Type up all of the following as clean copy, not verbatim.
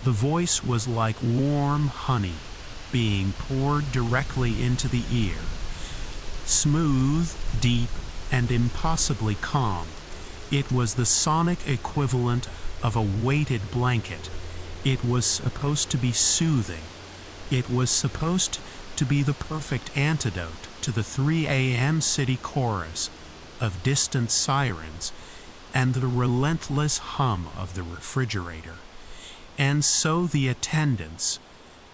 The voice was like warm honey being poured directly into the ear. Smooth, deep, and impossibly calm. It was the sonic equivalent of a weighted blanket. It was supposed to be soothing. It was supposed to be the perfect antidote to the 3 a.m. city chorus of distant sirens and the relentless hum of the refrigerator. And so the attendants,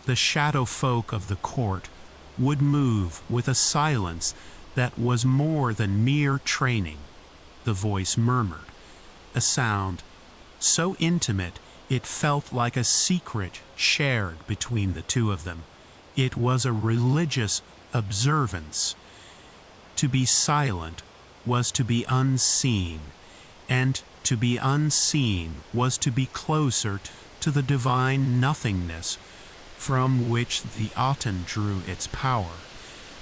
the shadow folk of the court, would move with a silence that was more than mere training. The voice murmured, a sound so intimate it felt like a secret shared between the two of them. It was a religious observance. To be silent was to be unseen, and to be unseen was to be closer to the divine nothingness from which the Aten drew its power.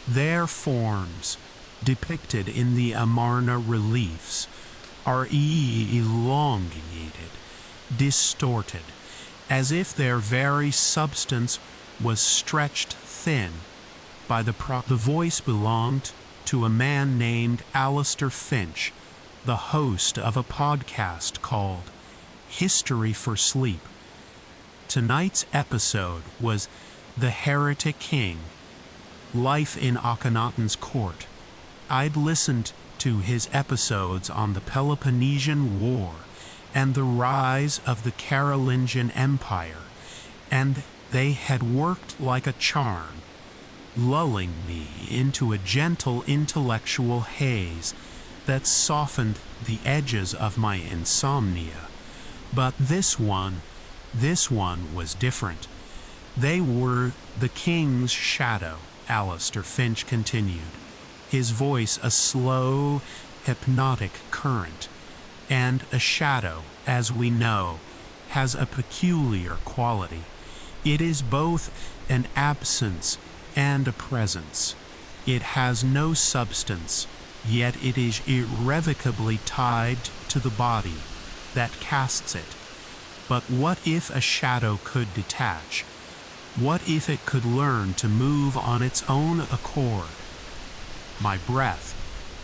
Their forms, depicted in the Amarna reliefs, are elongated, distorted, as if their very substance was stretched thin by the voice belonged to a man named Alistair Finch, the host of a podcast called History for Sleep. Tonight's episode was The Heretic King, Life in Akhenaten's Court. I'd listened to his episodes on the Peloponnesian War and the rise of the Carolingian Empire, and they had worked like a charm, lulling me into a gentle intellectual haze that softened the edges of my insomnia. But this one was different. They were the king's shadow, Alistair Finch continued, his voice a slow, hypnotic current. And a shadow, as we know, has a peculiar quality. It is both an absence and a presence. It has no substance, yet it is irrevocably tied to the body that casts it. But what if a shadow could detach? What if it could learn to move on its own accord? My breath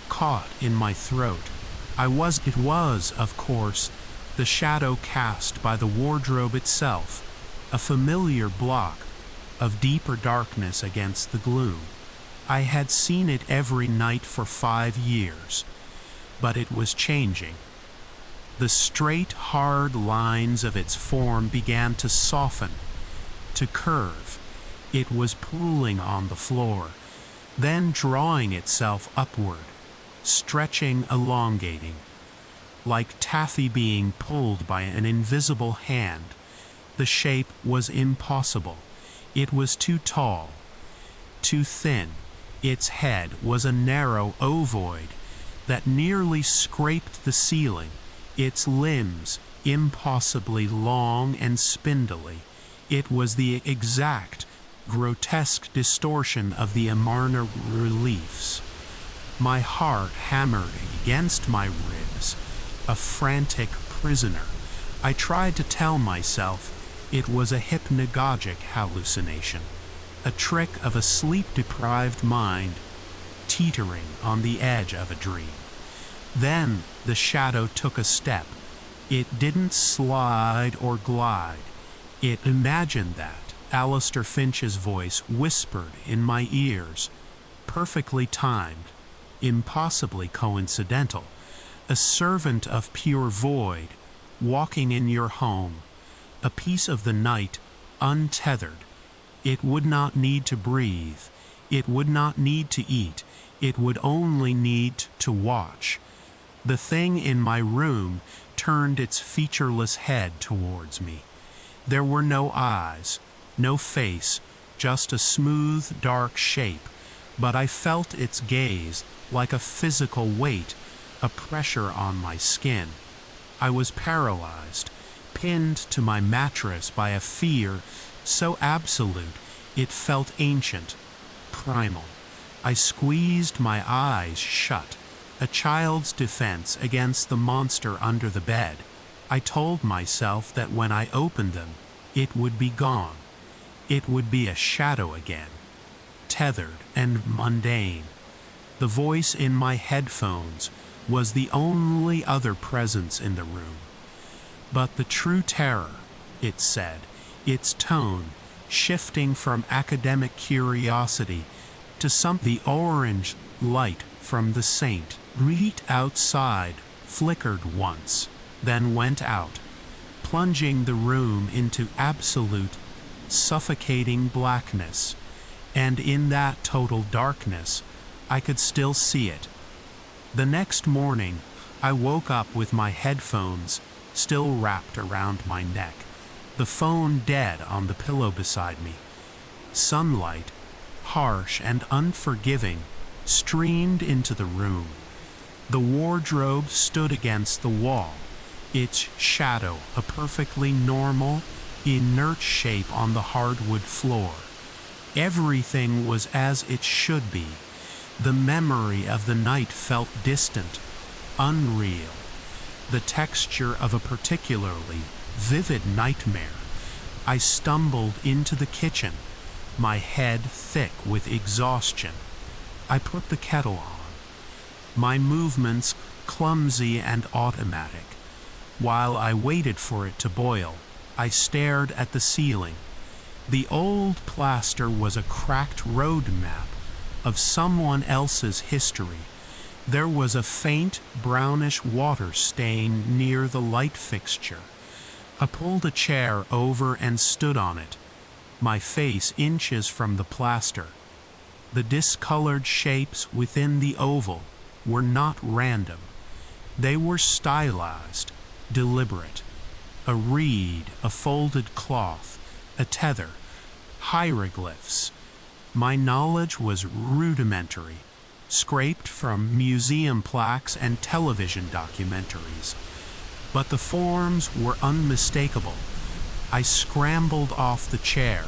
caught in my throat. It was, of course, the shadow cast by the wardrobe itself, a familiar block of deeper darkness against the gloom. I had seen it every night for 5 years, but it was changing. The straight, hard lines of its form began to soften, to curve. It was pooling on the floor, then drawing itself upward, stretching, elongating, like taffy being pulled by an invisible hand. The shape was impossible. It was too tall, too thin. Its head was a narrow ovoid that nearly scraped the ceiling, its limbs impossibly long and spindly. It was the exact, grotesque distortion of the Amarna reliefs. My heart hammered against my ribs, a frantic prisoner. I tried to tell myself it was a hypnagogic hallucination, a trick of a sleep-deprived mind teetering on the edge of a dream. Then the shadow took a step. It didn't slide or glide. It imagined that. Alistair Finch's voice whispered in my ears, perfectly timed, impossibly coincidental. A servant of pure void, walking in your home, a piece of the night, untethered. It would not need to breathe. It would not need to eat. It would only need to watch. The thing in my room turned its featureless head towards me. There were no eyes, no face, just a smooth, dark shape, but I felt its gaze like a physical weight, a pressure on my skin. I was paralyzed, pinned to my mattress by a fear so absolute it felt ancient, primal. I squeezed my eyes shut, a child's defense against the monster under the bed. I told myself that when I opened them, it would be gone. It would be a shadow again, tethered and mundane. The voice in my headphones was the only other presence in the room. But the true terror, it said, its tone shifting from academic curiosity to the orange light from the saint. Reet outside flickered once, then went out, plunging the room into absolute, suffocating blackness, and in that total darkness, I could still see it. The next morning, I woke up with my headphones still wrapped around my neck, the phone dead on the pillow beside me. Sunlight, harsh and unforgiving, streamed into the room. The wardrobe stood against the wall, its shadow a perfectly normal, inert shape on the hardwood floor. Everything was as it should be. The memory of the night felt distant, unreal, the texture of a particularly vivid nightmare. I stumbled into the kitchen, my head thick with exhaustion. I put the kettle on, my movements clumsy and automatic. While I waited for it to boil, I stared at the ceiling. The old plaster was a cracked road map of someone else's history. There was a faint brownish water stain near the light fixture. I pulled a chair over and stood on it, my face inches from the plaster. The discolored shapes within the oval were not random. They were stylized, deliberate. A reed, a folded cloth, a tether, hieroglyphs. My knowledge was rudimentary, scraped from museum plaques and television documentaries. But the forms were unmistakable. I scrambled off the chair,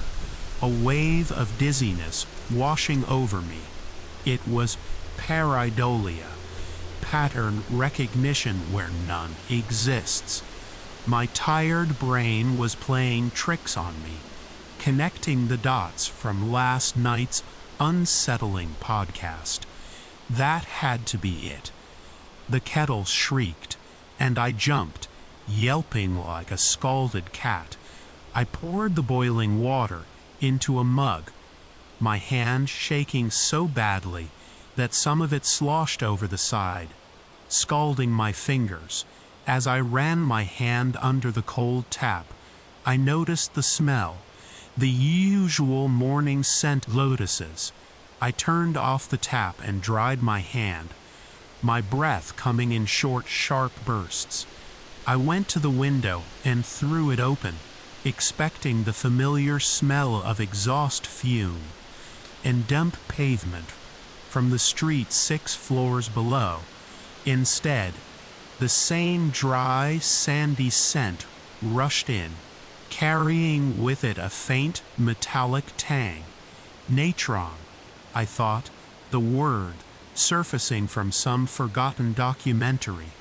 a wave of dizziness washing over me. It was pareidolia, pattern recognition where none exists. My tired brain was playing tricks on me, connecting the dots from last night's unsettling podcast. That had to be it. The kettle shrieked, and I jumped, yelping like a scalded cat. I poured the boiling water into a mug, my hand shaking so badly that some of it sloshed over the side, scalding my fingers. As I ran my hand under the cold tap, I noticed the smell, the usual morning scent lotuses. I turned off the tap and dried my hand, my breath coming in short, sharp bursts. I went to the window and threw it open, expecting the familiar smell of exhaust fume and damp pavement from the street 6 floors below. Instead, the same dry, sandy scent rushed in, carrying with it a faint, metallic tang. Natron, I thought, the word surfacing from some forgotten documentary,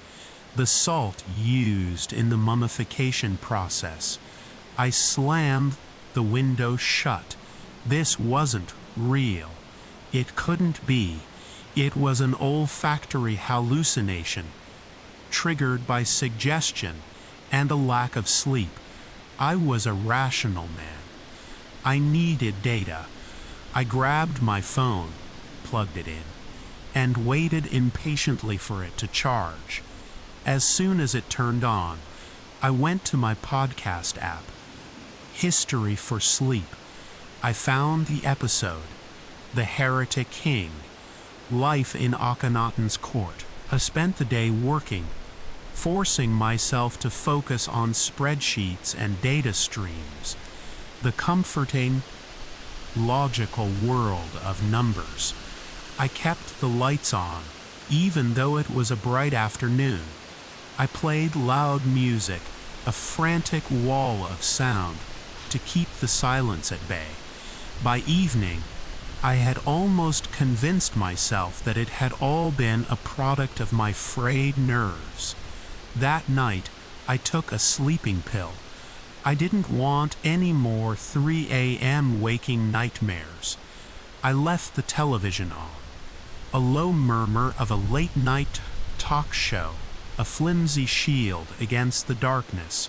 the salt used in the mummification process. I slammed the window shut. This wasn't real. It couldn't be. It was an olfactory hallucination, triggered by suggestion and a lack of sleep. I was a rational man. I needed data. I grabbed my phone, plugged it in, and waited impatiently for it to charge. As soon as it turned on, I went to my podcast app, History for Sleep. I found the episode, The Heretic King, Life in Akhenaten's Court. I spent the day working, forcing myself to focus on spreadsheets and data streams, the comforting, logical world of numbers. I kept the lights on, even though it was a bright afternoon. I played loud music, a frantic wall of sound, to keep the silence at bay. By evening, I had almost convinced myself that it had all been a product of my frayed nerves. That night, I took a sleeping pill. I didn't want any more 3 a.m. waking nightmares. I left the television on. A low murmur of a late-night talk show, a flimsy shield against the darkness.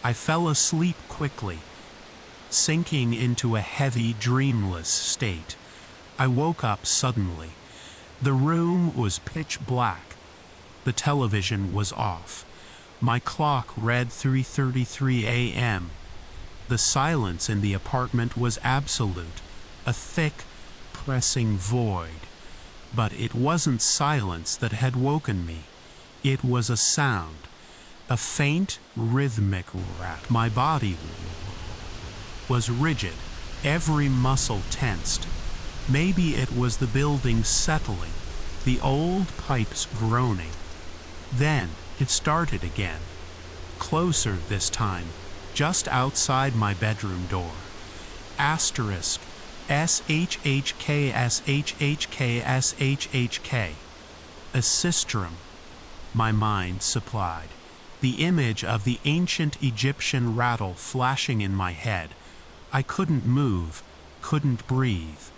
I fell asleep quickly, sinking into a heavy, dreamless state. I woke up suddenly. The room was pitch black. The television was off. My clock read 3:33 a.m. The silence in the apartment was absolute, a thick, pressing void. But it wasn't silence that had woken me. It was a sound, a faint, rhythmic rat. My body was rigid, every muscle tensed. Maybe it was the building settling, the old pipes groaning. Then it started again, closer this time, just outside my bedroom door. Asterisk, SHHK, SHHK, SHHK. A sistrum, my mind supplied, the image of the ancient Egyptian rattle flashing in my head. I couldn't move, couldn't breathe.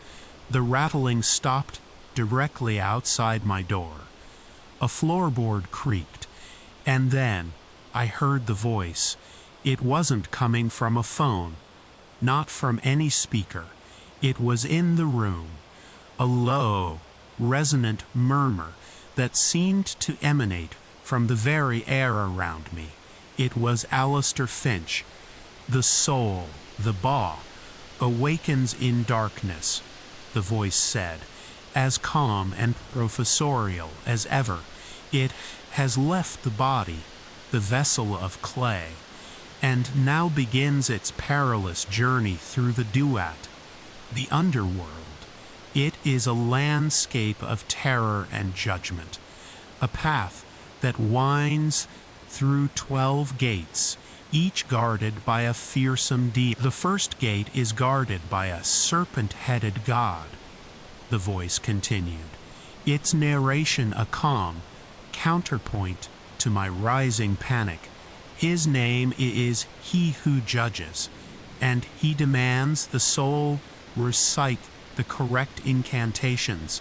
The rattling stopped directly outside my door. A floorboard creaked, and then I heard the voice. It wasn't coming from a phone, not from any speaker. It was in the room, a low, resonant murmur that seemed to emanate from the very air around me. It was Alistair Finch. The soul, the Ba, awakens in darkness, the voice said, as calm and professorial as ever. It has left the body, the vessel of clay, and now begins its perilous journey through the duat, the underworld. It is a landscape of terror and judgment, a path that winds through 12 gates, each guarded by a fearsome demon. The first gate is guarded by a serpent-headed god, the voice continued, its narration a calm counterpoint to my rising panic. His name is He Who Judges, and he demands the soul recite the correct incantations,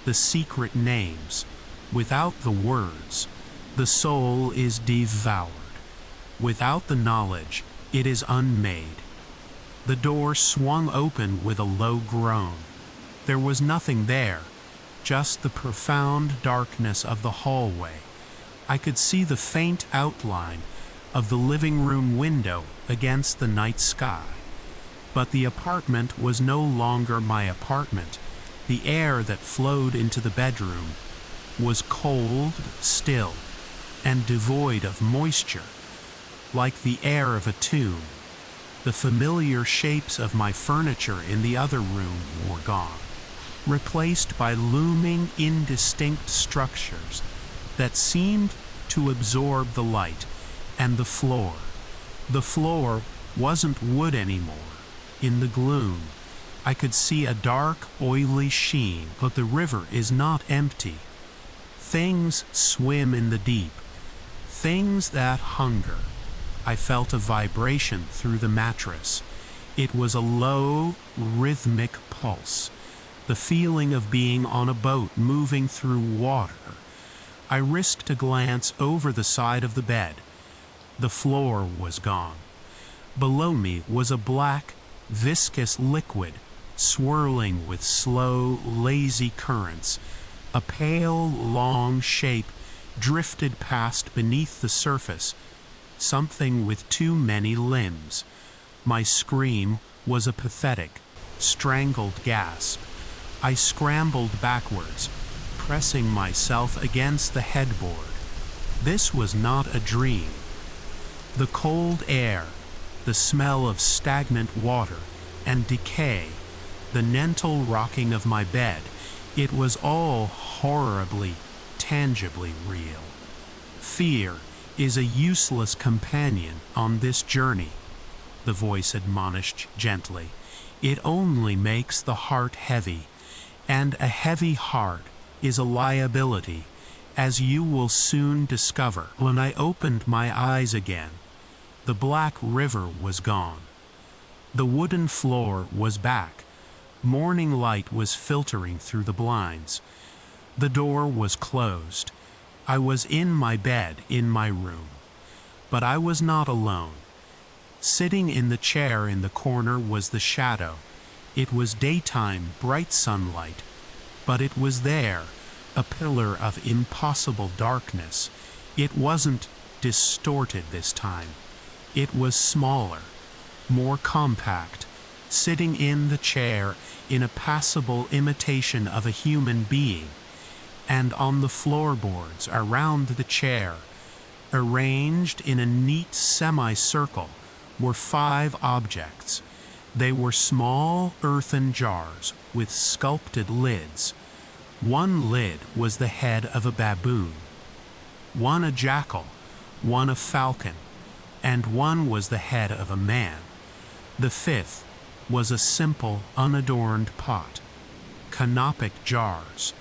the secret names. Without the words, the soul is devoured. Without the knowledge, it is unmade. The door swung open with a low groan. There was nothing there, just the profound darkness of the hallway. I could see the faint outline of the living room window against the night sky. But the apartment was no longer my apartment. The air that flowed into the bedroom was cold, still, and devoid of moisture, like the air of a tomb. The familiar shapes of my furniture in the other room were gone, replaced by looming, indistinct structures that seemed to absorb the light. And the floor. The floor wasn't wood anymore. In the gloom, I could see a dark, oily sheen, but the river is not empty. Things swim in the deep, things that hunger. I felt a vibration through the mattress. It was a low, rhythmic pulse, the feeling of being on a boat moving through water. I risked a glance over the side of the bed. The floor was gone. Below me was a black, viscous liquid, swirling with slow, lazy currents. A pale, long shape drifted past beneath the surface, something with too many limbs. My scream was a pathetic, strangled gasp. I scrambled backwards, pressing myself against the headboard. This was not a dream. The cold air, the smell of stagnant water and decay, the mental rocking of my bed, it was all horribly, tangibly real. Fear is a useless companion on this journey, the voice admonished gently. It only makes the heart heavy, and a heavy heart is a liability, as you will soon discover. When I opened my eyes again, The black river was gone. The wooden floor was back. Morning light was filtering through the blinds. The door was closed. I was in my bed in my room. But I was not alone. Sitting in the chair in the corner was the shadow. It was daytime, bright sunlight, but it was there, a pillar of impossible darkness. It wasn't distorted this time. It was smaller, more compact, sitting in the chair in a passable imitation of a human being, and on the floorboards around the chair, arranged in a neat semicircle, were 5 objects. They were small earthen jars with sculpted lids. One lid was the head of a baboon, one a jackal, one a falcon, and one was the head of a man. The 5th was a simple, unadorned pot. Canopic jars.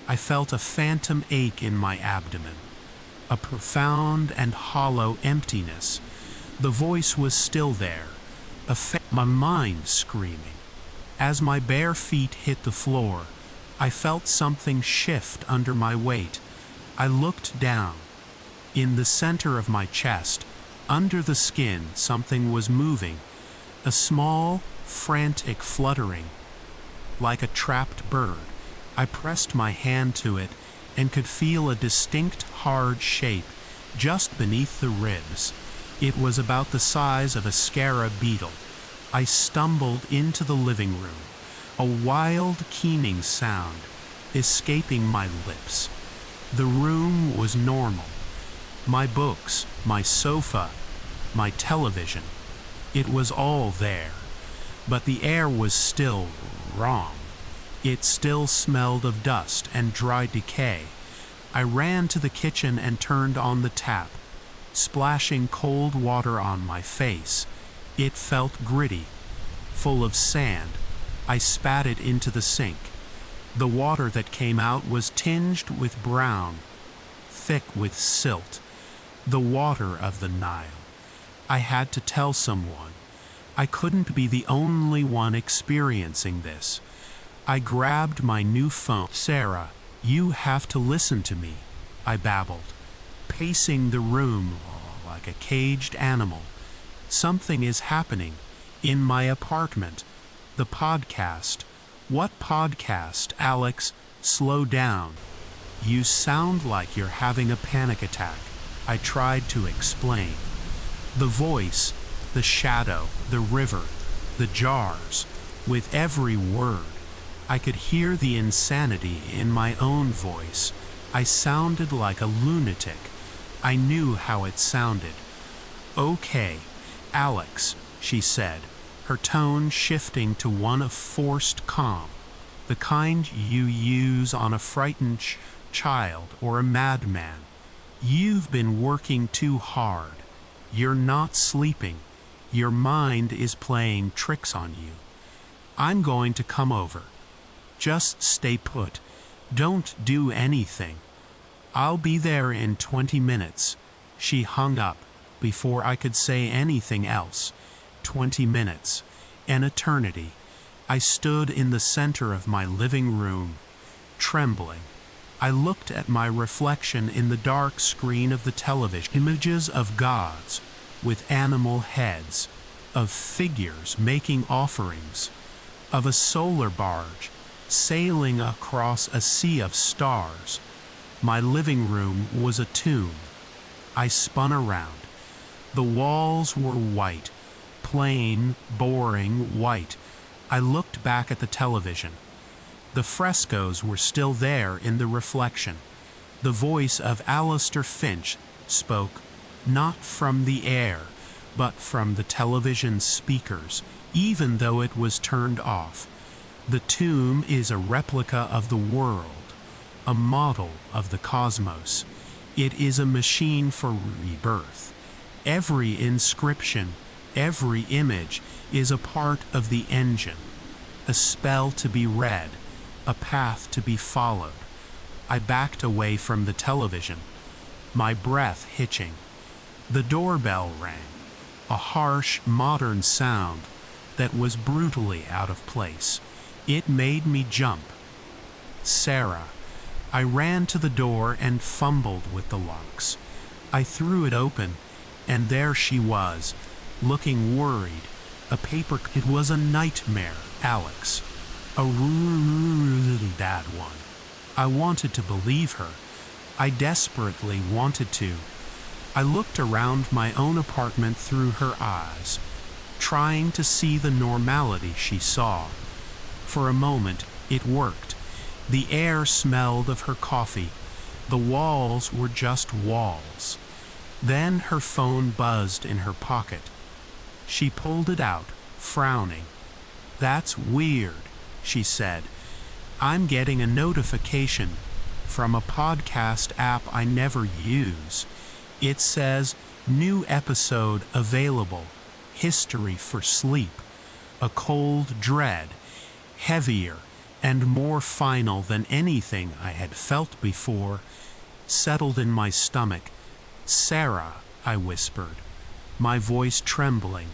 I felt a phantom ache in my abdomen, a profound and hollow emptiness. The voice was still there, my mind screaming. As my bare feet hit the floor, I felt something shift under my weight. I looked down. In the center of my chest, under the skin, something was moving, a small, frantic fluttering, like a trapped bird. I pressed my hand to it and could feel a distinct hard shape just beneath the ribs. It was about the size of a scarab beetle. I stumbled into the living room, a wild keening sound escaping my lips. The room was normal. My books, my sofa, my television, it was all there. But the air was still wrong. It still smelled of dust and dry decay. I ran to the kitchen and turned on the tap, splashing cold water on my face. It felt gritty, full of sand. I spat it into the sink. The water that came out was tinged with brown, thick with silt, the water of the Nile. I had to tell someone. I couldn't be the only one experiencing this. I grabbed my new phone. "Sarah, you have to listen to me," I babbled, pacing the room like a caged animal. "Something is happening in my apartment. The podcast." "What podcast, Alex? Slow down. You sound like you're having a panic attack," I tried to explain. The voice, the shadow, the river, the jars, with every word, I could hear the insanity in my own voice. I sounded like a lunatic. I knew how it sounded. "Okay, Alex," she said, her tone shifting to one of forced calm, the kind you use on a frightened child or a madman. "You've been working too hard. You're not sleeping. Your mind is playing tricks on you. I'm going to come over. Just stay put. Don't do anything. I'll be there in 20 minutes. She hung up before I could say anything else. 20 minutes. An eternity. I stood in the center of my living room, trembling. I looked at my reflection in the dark screen of the television. Images of gods with animal heads, of figures making offerings, of a solar barge sailing across a sea of stars. My living room was a tomb. I spun around. The walls were white, plain, boring white. I looked back at the television. The frescoes were still there in the reflection. The voice of Alistair Finch spoke, not from the air, but from the television speakers, even though it was turned off. The tomb is a replica of the world, a model of the cosmos. It is a machine for rebirth. Every inscription, every image is a part of the engine, a spell to be read, a path to be followed. I backed away from the television, my breath hitching. The doorbell rang. a harsh, modern sound that was brutally out of place. It made me jump. Sarah. I ran to the door and fumbled with the locks. I threw it open, and there she was, looking worried. A paper. It was a nightmare, Alex. A really bad one. I wanted to believe her. I desperately wanted to. I looked around my own apartment through her eyes, trying to see the normality she saw. For a moment, it worked. The air smelled of her coffee. The walls were just walls. Then her phone buzzed in her pocket. She pulled it out, frowning. "That's weird," she said. "I'm getting a notification from a podcast app I never use. It says, 'New episode available. History for sleep.' A cold dread, heavier and more final than anything I had felt before, settled in my stomach. 'Sarah,' I whispered, my voice trembling.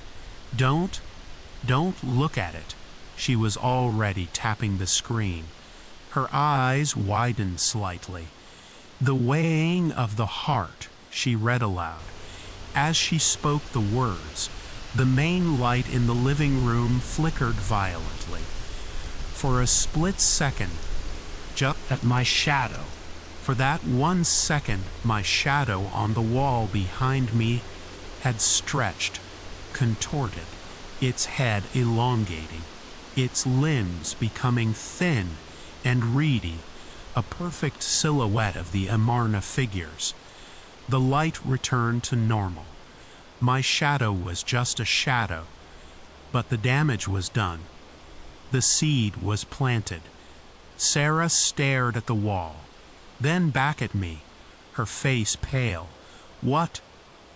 Don't look at it." She was already tapping the screen. Her eyes widened slightly. "The weighing of the heart," she read aloud. As she spoke the words, the main light in the living room flickered violently. For a split second, just at my shadow. For that 1 second, my shadow on the wall behind me had stretched, contorted, its head elongating, its limbs becoming thin and reedy, a perfect silhouette of the Amarna figures. The light returned to normal. My shadow was just a shadow, but the damage was done. The seed was planted. Sarah stared at the wall, then back at me, her face pale. What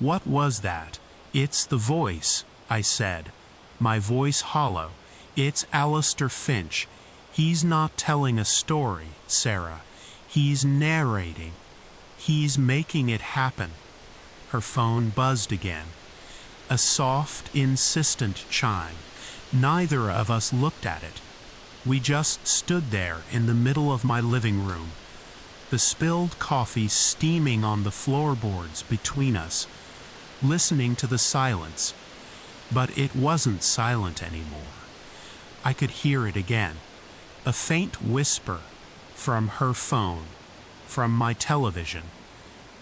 was that?" "It's the voice," I said, my voice hollow. "It's Alistair Finch. He's not telling a story, Sarah. He's narrating. He's making it happen." Her phone buzzed again. A soft, insistent chime. Neither of us looked at it. We just stood there in the middle of my living room, the spilled coffee steaming on the floorboards between us, listening to the silence. But it wasn't silent anymore. I could hear it again. A faint whisper from her phone, from my television,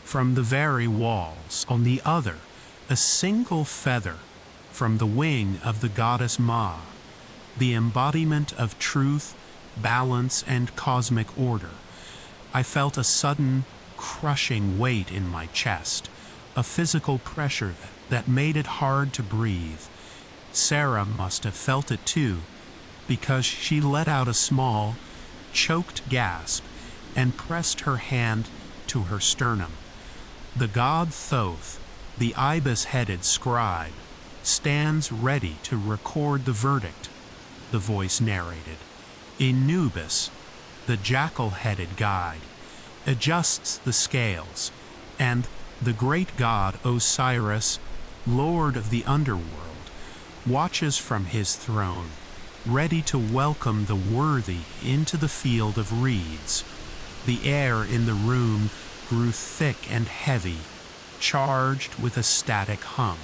from the very walls on the other, a single feather from the wing of the goddess Ma, the embodiment of truth, balance, and cosmic order. I felt a sudden, crushing weight in my chest, a physical pressure that made it hard to breathe. Sarah must have felt it too, because she let out a small, choked gasp and pressed her hand to her sternum. "The god Thoth, the ibis-headed scribe, stands ready to record the verdict," the voice narrated. "Anubis, the jackal-headed guide, adjusts the scales, and the great god Osiris, lord of the underworld, watches from his throne, ready to welcome the worthy into the field of reeds." The air in the room grew thick and heavy, charged with a static hum.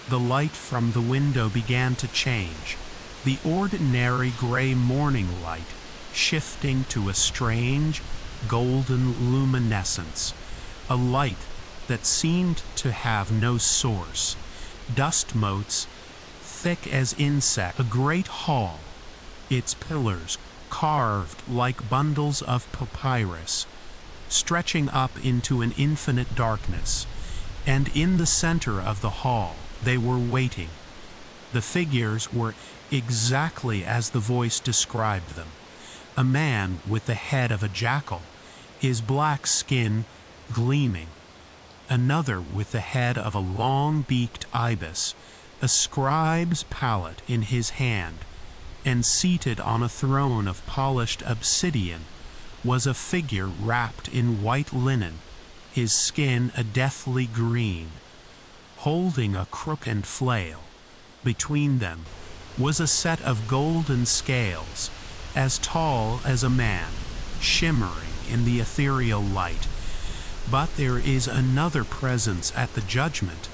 The light from the window began to change, the ordinary gray morning light shifting to a strange, golden luminescence, a light that seemed to have no source. Dust motes, thick as insect, a great hall, its pillars carved like bundles of papyrus, stretching up into an infinite darkness. And in the center of the hall, they were waiting. The figures were exactly as the voice described them. A man with the head of a jackal, his black skin gleaming. Another with the head of a long-beaked ibis, a scribe's palette in his hand, and seated on a throne of polished obsidian was a figure wrapped in white linen, his skin a deathly green. holding a crook and flail. Between them was a set of golden scales, as tall as a man, shimmering in the ethereal light. But there is another presence at the judgment,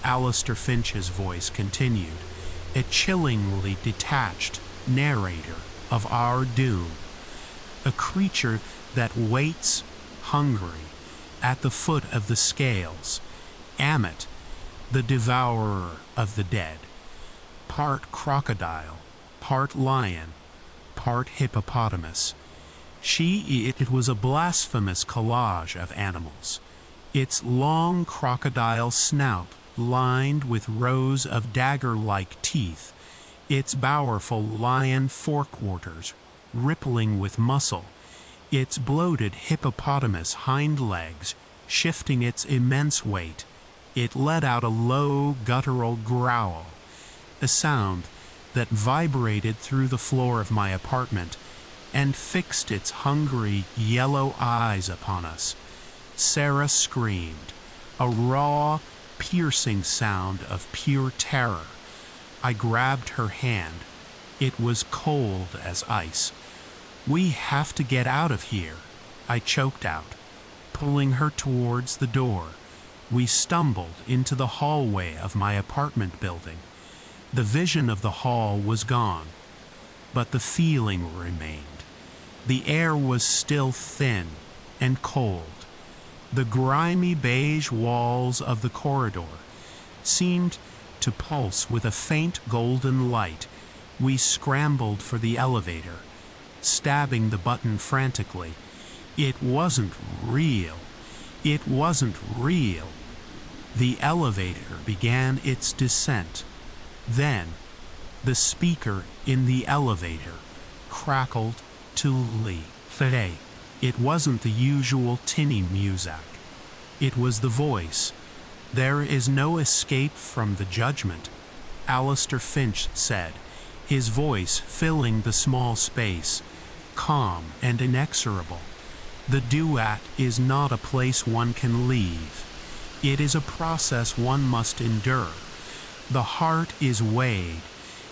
Alistair Finch's voice continued, a chillingly detached narrator of our doom. A creature that waits, hungry, at the foot of the scales. Ammit, the devourer of the dead. Part crocodile, part lion, part hippopotamus. It was a blasphemous collage of animals. Its long crocodile snout lined with rows of dagger-like teeth, its powerful lion forequarters rippling with muscle, its bloated hippopotamus hind legs shifting its immense weight. It let out a low, guttural growl, a sound that vibrated through the floor of my apartment and fixed its hungry, yellow eyes upon us. Sarah screamed, a raw, piercing sound of pure terror. I grabbed her hand. It was cold as ice. "We have to get out of here," I choked out, pulling her towards the door. We stumbled into the hallway of my apartment building. The vision of the hall was gone, but the feeling remained. The air was still thin and cold. The grimy beige walls of the corridor seemed to pulse with a faint golden light. We scrambled for the elevator, stabbing the button frantically. It wasn't real. It wasn't real. The elevator began its descent. Then, the speaker in the elevator crackled to Pharaoh. It wasn't the usual tinny music. It was the voice. "There is no escape from the judgment," Alistair Finch said, his voice filling the small space, calm and inexorable. "The duat is not a place one can leave. It is a process one must endure. The heart is weighed,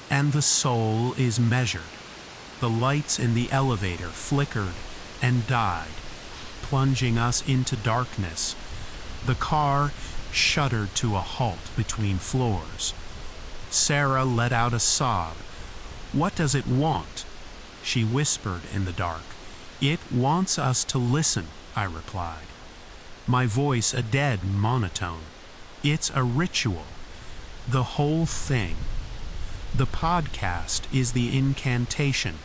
and the soul is measured." The lights in the elevator flickered and died, plunging us into darkness. The car shuddered to a halt between floors. Sarah let out a sob. "What does it want?" she whispered in the dark. "It wants us to listen," I replied, my voice a dead monotone. "It's a ritual. The whole thing. The podcast is the incantation."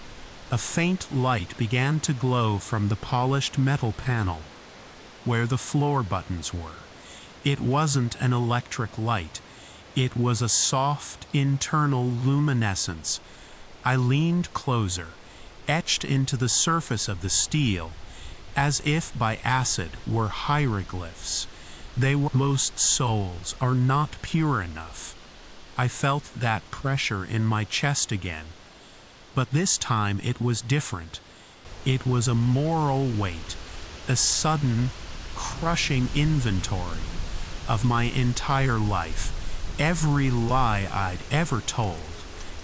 A faint light began to glow from the polished metal panel where the floor buttons were. It wasn't an electric light. It was a soft, internal luminescence. I leaned closer, etched into the surface of the steel, as if by acid were hieroglyphs. They were. "Most souls are not pure enough." I felt that pressure in my chest again. But this time it was different. It was a moral weight, a sudden, crushing inventory of my entire life. Every lie I'd ever told,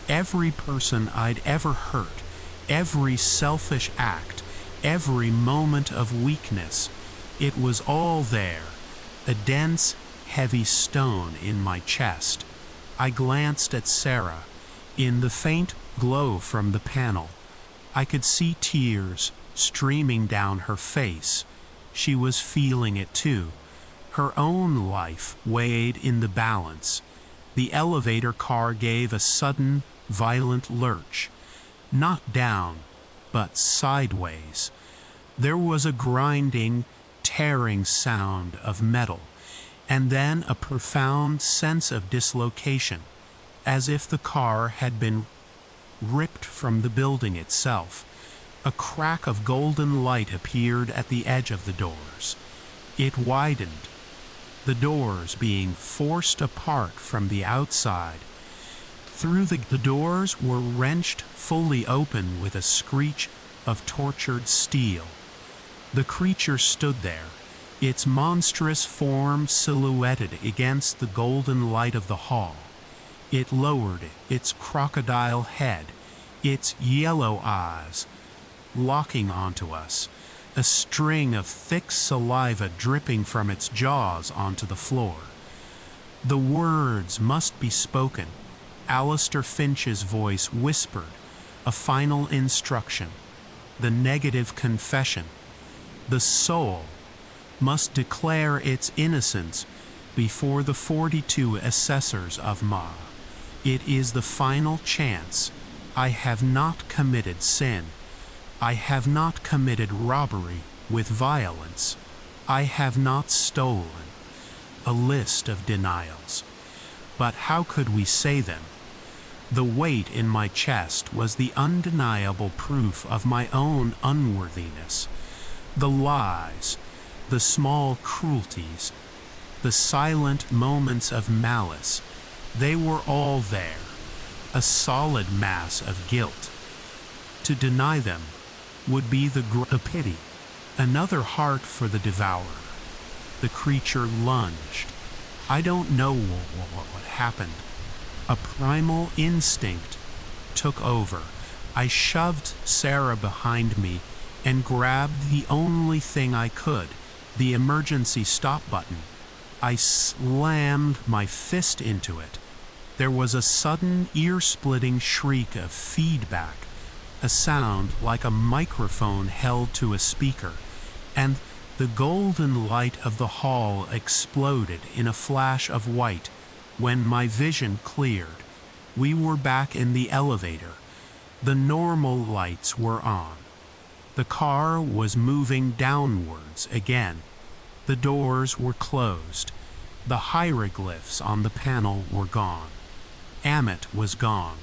every person I'd ever hurt, every selfish act, every moment of weakness. It was all there, a dense, heavy stone in my chest. I glanced at Sarah. In the faint glow from the panel, I could see tears streaming down her face. She was feeling it too. Her own life weighed in the balance. The elevator car gave a sudden, violent lurch. Not down, but sideways. There was a grinding, tearing sound of metal, and then a profound sense of dislocation, as if the car had been ripped from the building itself. A crack of golden light appeared at the edge of the doors. It widened, the doors being forced apart from the outside. Through the doors were wrenched fully open with a screech of tortured steel. The creature stood there, its monstrous form silhouetted against the golden light of the hall. It lowered its crocodile head, its yellow eyes locking onto us, a string of thick saliva dripping from its jaws onto the floor. The words must be spoken. Alistair Finch's voice whispered, a final instruction, the negative confession. The soul must declare its innocence before the 42 assessors of Ma. It is the final chance. I have not committed sin. I have not committed robbery with violence. I have not stolen. A list of denials. But how could we say them? The weight in my chest was the undeniable proof of my own unworthiness. The lies, the small cruelties, the silent moments of malice, they were all there, a solid mass of guilt. To deny them would be a pity, another heart for the devourer. The creature lunged. I don't know what happened. A primal instinct took over. I shoved Sarah behind me and grabbed the only thing I could, the emergency stop button. I slammed my fist into it. There was a sudden ear-splitting shriek of feedback, a sound like a microphone held to a speaker, and the golden light of the hall exploded in a flash of white. When my vision cleared, we were back in the elevator. The normal lights were on. The car was moving downwards again. The doors were closed. The hieroglyphs on the panel were gone. Amit was gone.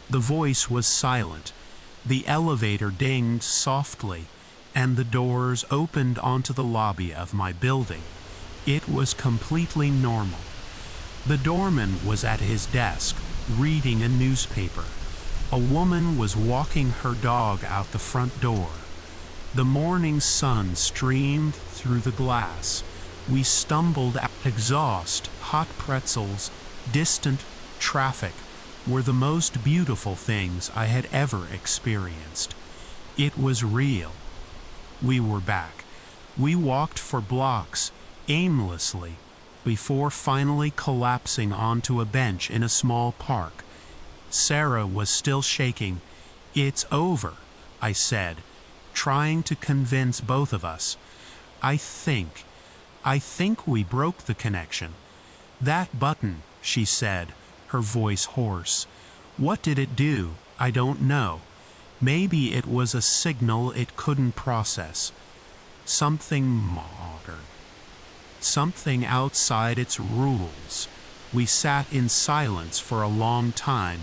The voice was silent. The elevator dinged softly, and the doors opened onto the lobby of my building. It was completely normal. The doorman was at his desk, reading a newspaper. A woman was walking her dog out the front door. The morning sun streamed through the glass. We stumbled out. Exhaust, hot pretzels, distant traffic were the most beautiful things I had ever experienced. It was real. We were back. We walked for blocks, aimlessly, before finally collapsing onto a bench in a small park. Sarah was still shaking. "It's over," I said, trying to convince both of us. I think we broke the connection. "That button," she said, her voice hoarse. "What did it do? I don't know. Maybe it was a signal it couldn't process. Something modern. Something outside its rules." We sat in silence for a long time,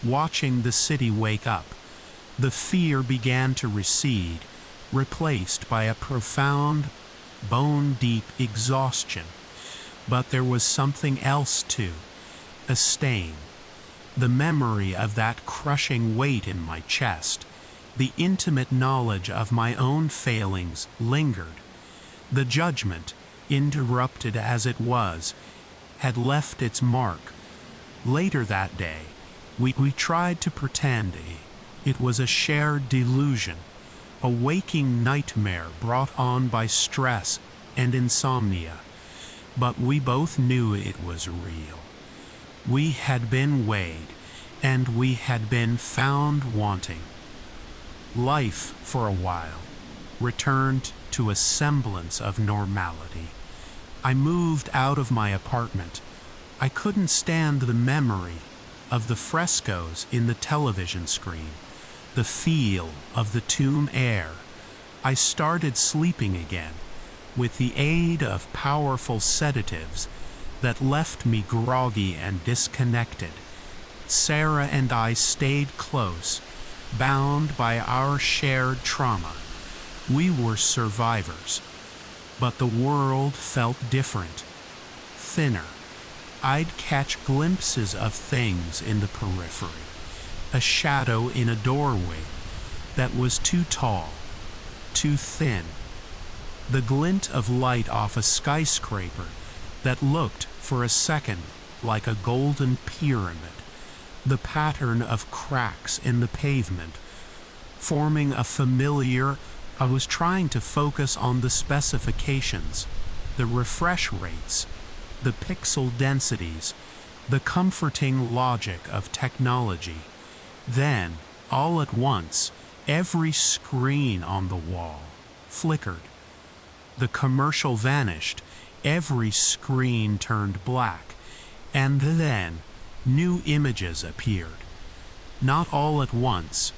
watching the city wake up. The fear began to recede, replaced by a profound, bone-deep exhaustion. But there was something else too, a stain. The memory of that crushing weight in my chest, the intimate knowledge of my own failings lingered. The judgment, interrupted as it was, had left its mark. Later that day, we tried to pretend it was a shared delusion, a waking nightmare brought on by stress and insomnia. But we both knew it was real. We had been weighed, and we had been found wanting. Life, for a while, returned to a semblance of normality. I moved out of my apartment. I couldn't stand the memory of the frescoes in the television screen, the feel of the tomb air. I started sleeping again, with the aid of powerful sedatives that left me groggy and disconnected. Sarah and I stayed close, bound by our shared trauma. We were survivors, but the world felt different, thinner. I'd catch glimpses of things in the periphery, a shadow in a doorway that was too tall, too thin. the glint of light off a skyscraper that looked for a second like a golden pyramid, the pattern of cracks in the pavement, forming a familiar. I was trying to focus on the specifications, the refresh rates, the pixel densities, the comforting logic of technology. Then, all at once, every screen on the wall flickered. The commercial vanished, every screen turned black, and then new images appeared. Not all at once,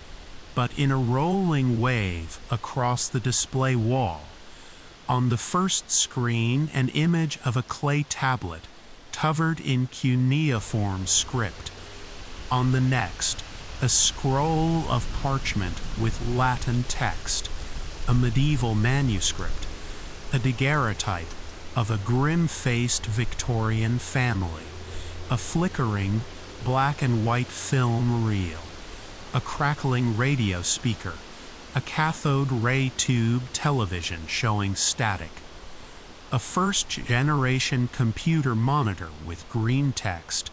but in a rolling wave across the display wall. On the first screen, an image of a clay tablet covered in cuneiform script. On the next, a scroll of parchment with Latin text, a medieval manuscript, a daguerreotype of a grim-faced Victorian family, a flickering black and white film reel, a crackling radio speaker, a cathode ray tube television showing static, a first-generation computer monitor with green text.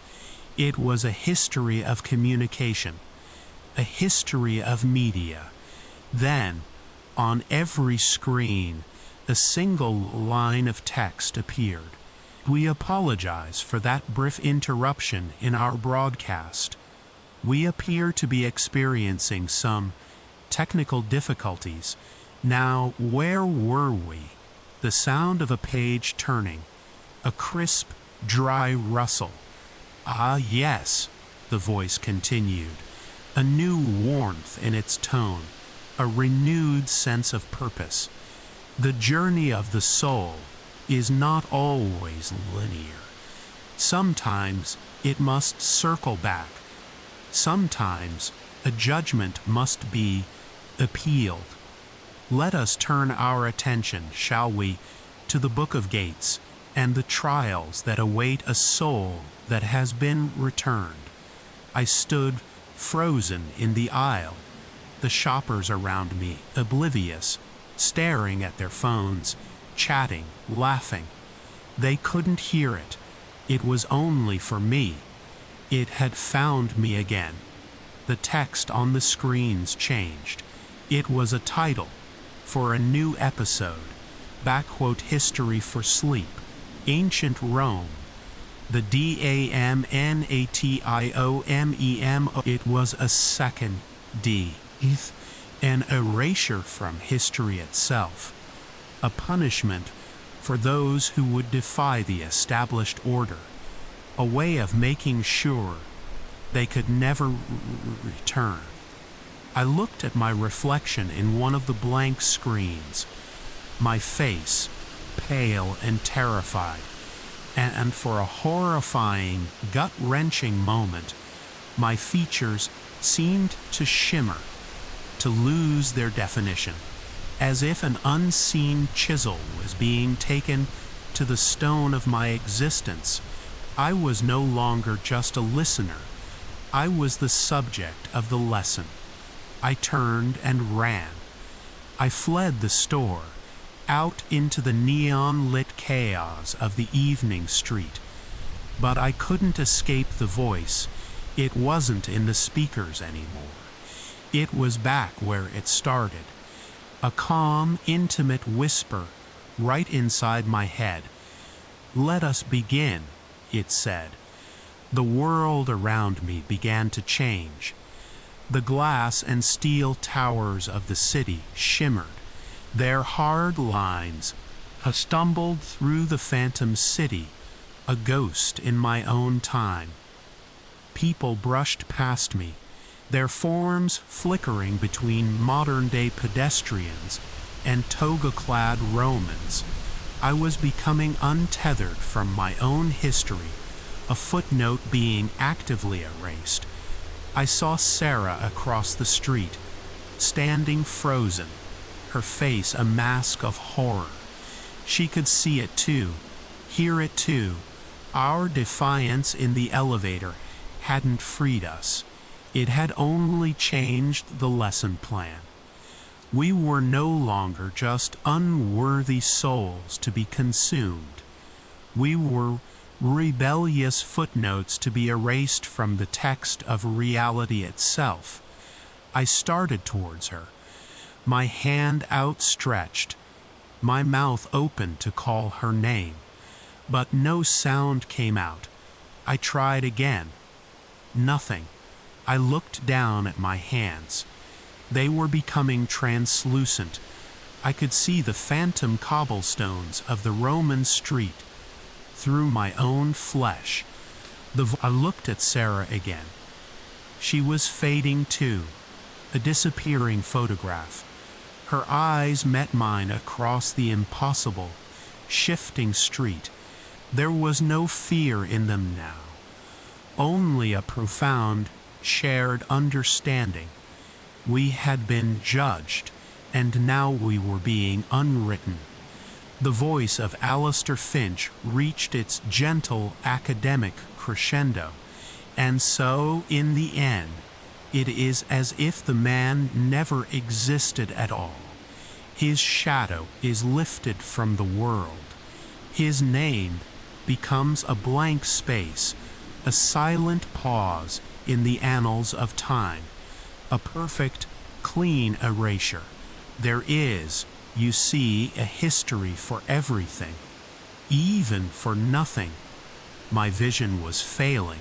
It was a history of communication, a history of media. Then, on every screen, a single line of text appeared. We apologize for that brief interruption in our broadcast. We appear to be experiencing some technical difficulties. Now, where were we? The sound of a page turning, a crisp, dry rustle. Ah, yes, the voice continued, a new warmth in its tone, a renewed sense of purpose. The journey of the soul is not always linear. Sometimes it must circle back. Sometimes a judgment must be appealed. Let us turn our attention, shall we, to the Book of Gates and the trials that await a soul that has been returned. I stood frozen in the aisle, the shoppers around me oblivious, staring at their phones, chatting, laughing. They couldn't hear it. It was only for me. It had found me again. The text on the screens changed. It was a title for a new episode. History for Sleep. Ancient Rome. The DAMNATIOMEM. It was a second D. An erasure from history itself. A punishment for those who would defy the established order. A way of making sure they could never return. I looked at my reflection in one of the blank screens, my face pale and terrified, and for a horrifying, gut-wrenching moment, my features seemed to shimmer, to lose their definition, as if an unseen chisel was being taken to the stone of my existence. I was no longer just a listener. I was the subject of the lesson. I turned and ran. I fled the store, out into the neon-lit chaos of the evening street. But I couldn't escape the voice. It wasn't in the speakers anymore. It was back where it started. A calm, intimate whisper right inside my head. "Let us begin," it said. The world around me began to change. The glass and steel towers of the city shimmered, their hard lines. I stumbled through the phantom city, a ghost in my own time. People brushed past me, their forms flickering between modern-day pedestrians and toga-clad Romans. I was becoming untethered from my own history, a footnote being actively erased. I saw Sarah across the street, standing frozen, her face a mask of horror. She could see it too, hear it too. Our defiance in the elevator hadn't freed us. It had only changed the lesson plan. We were no longer just unworthy souls to be consumed. We were rebellious footnotes to be erased from the text of reality itself. I started towards her, my hand outstretched, my mouth open to call her name, but no sound came out. I tried again. Nothing. I looked down at my hands. They were becoming translucent. I could see the phantom cobblestones of the Roman street through my own flesh. I looked at Sarah again. She was fading too, a disappearing photograph. Her eyes met mine across the impossible, shifting street. There was no fear in them now, only a profound, shared understanding. We had been judged, and now we were being unwritten. The voice of Alistair Finch reached its gentle academic crescendo, and so, in the end, it is as if the man never existed at all. His shadow is lifted from the world. His name becomes a blank space, a silent pause in the annals of time, a perfect, clean erasure. There is, you see, a history for everything, even for nothing. My vision was failing,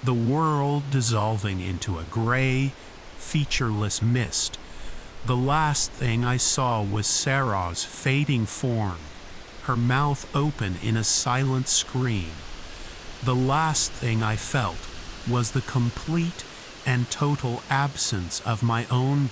the world dissolving into a gray, featureless mist. The last thing I saw was Sarah's fading form, her mouth open in a silent scream. The last thing I felt was the complete and total absence of my own